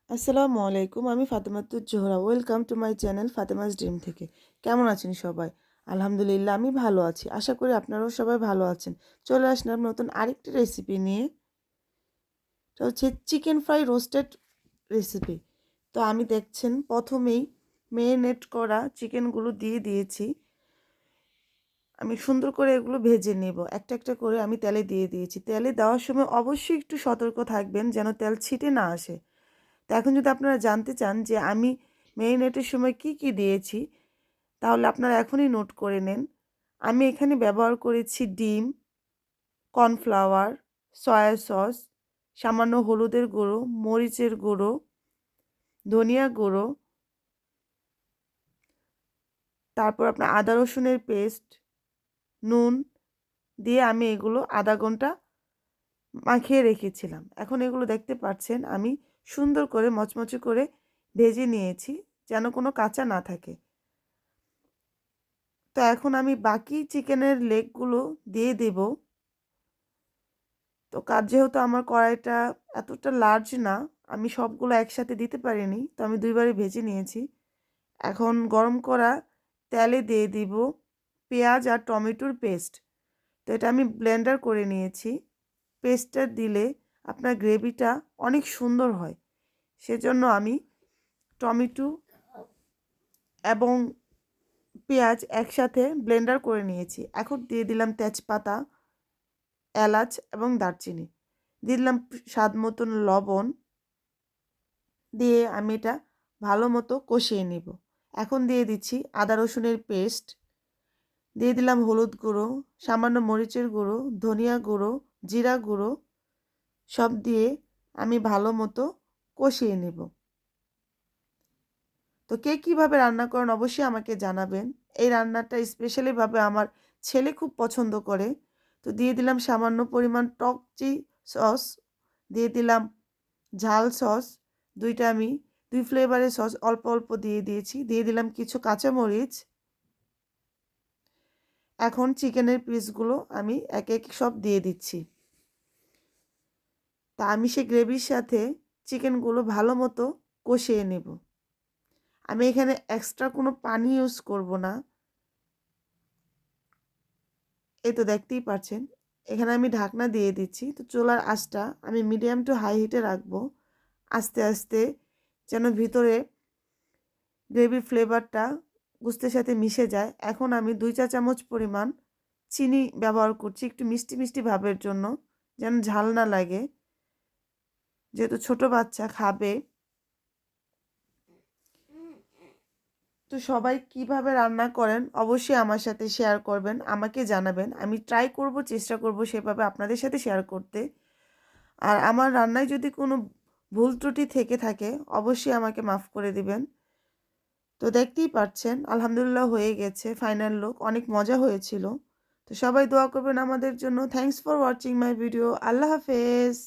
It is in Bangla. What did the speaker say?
আসসালামু আলাইকুম। আমি Fatematuz Zohra. Welcome to my channel Fatema's dream থেকে। কেমন আছেন সবাই? আলহামদুলিল্লাহ আমি ভালো আছি। আশা করি আপনারাও সবাই ভালো আছেন। চলে আসলাম নতুন আরেকটি রেসিপি নিয়ে। এটা হচ্ছে চিকেন ফ্রাই রোস্টেড রেসিপি। তো আমি দেখছেন প্রথমেই মেরিনেট করা চিকেনগুলো দিয়ে দিয়েছি। আমি সুন্দর করে এগুলো ভেজে নেব। একটা একটা করে আমি তেলে দিয়ে দিয়েছি। তেলে দেওয়ার সময় অবশ্যই একটু সতর্ক থাকবেন যেন তেল ছিটে না আসে। তো এখন যদি আপনারা জানতে চান যে আমি মেরিনেটের সময় কি কি দিয়েছি, তাহলে আপনারা এখনই নোট করে নেন। আমি এখানে ব্যবহার করেছি ডিম, কর্নফ্লাওয়ার, সয়া সস, সামান্য হলুদের গুঁড়ো, মরিচের গুঁড়ো, ধনিয়া গুঁড়ো, তারপর আপনার আদা রসুনের পেস্ট, নুন দিয়ে আমি এগুলো আধা ঘন্টা মাখিয়ে রেখেছিলাম। এখন এগুলো দেখতে পাচ্ছেন আমি সুন্দর করে মচমচে করে ভেজে নিয়েছি যেন কোনো কাঁচা না থাকে। তো এখন আমি বাকি চিকেনের লেগগুলো দিয়ে দেব। তো যেহেতু আমার কড়াইটা এতটা লার্জ না, আমি সবগুলো একসাথে দিতে পারিনি, তো আমি দুইবারই ভেজে নিয়েছি। এখন গরম করা তেলে দিয়ে দিব পেঁয়াজ আর টমেটোর পেস্ট। তো এটা আমি ব্লেন্ডার করে নিয়েছি। পেস্টটা দিলে আপনার গ্রেভিটা অনেক সুন্দর হয়, সেজন্য আমি টমেটো এবং পেঁয়াজ একসাথে ব্লেন্ডার করে নিয়েছি। এখন দিয়ে দিলাম তেজপাতা, এলাচ এবং দারচিনি, দিয়ে দিলাম স্বাদ মতন লবণ, দিয়ে আমি এটা ভালো মতো কষিয়ে নিব। এখন দিয়ে দিচ্ছি আদা রসুনের পেস্ট, দিয়ে দিলাম হলুদ গুঁড়ো, সামান্য মরিচের গুঁড়ো, ধনিয়া গুঁড়ো, জিরা গুঁড়ো, সব দিয়ে আমি ভালো মতো কষিয়ে নেব। তো কে কীভাবে রান্না করেন অবশ্যই আমাকে জানাবেন। এই রান্নাটা স্পেশালিভাবে আমার ছেলে খুব পছন্দ করে। তো দিয়ে দিলাম সামান্য পরিমাণ টক সস, দিয়ে দিলাম ঝাল সস, দুইটা আমি দুই ফ্লেভারের সস অল্প অল্প দিয়ে দিয়েছি, দিয়ে দিলাম কিছু কাঁচামরিচ। এখন চিকেনের পিসগুলো আমি এক এক সব দিয়ে দিচ্ছি। তা আমি সেই গ্রেভির সাথে চিকেনগুলো ভালো মতো কষিয়ে নেব। আমি এখানে এক্সট্রা কোনো পানি ইউজ করব না। এই তো দেখতেই পাচ্ছেন। এখানে আমি ঢাকনা দিয়ে দিচ্ছি। তো চুলার আঁচটা আমি মিডিয়াম টু হাই হিটে রাখবো। আস্তে আস্তে যেন ভিতরে গ্রেভির ফ্লেভারটা গোস্তের সাথে মিশে যায়। এখন আমি 2 চা চামচ পরিমাণ চিনি ব্যবহার করছি একটু মিষ্টি মিষ্টি ভাবের জন্য, যেন ঝাল না লাগে, যেহেতু ছোট বাচ্চা খাবে। তো সবাই কিভাবে রান্না করেন অবশ্যই আমার সাথে শেয়ার করবেন, আমাকে জানাবেন। আমি ট্রাই করব, চেষ্টা করব সেভাবে আপনাদের সাথে শেয়ার করতে। আর আমার রান্নায় যদি কোনো ভুল ত্রুটি থেকে থাকে অবশ্যই আমাকে মাফ করে দিবেন। তো দেখতেই পাচ্ছেন আলহামদুলিল্লাহ হয়ে গেছে ফাইনাল লুক। অনেক মজা হয়েছিল। তো সবাই দোয়া করবেন আমাদের জন্য। Thanks for watching my video. আল্লাহ হাফেজ।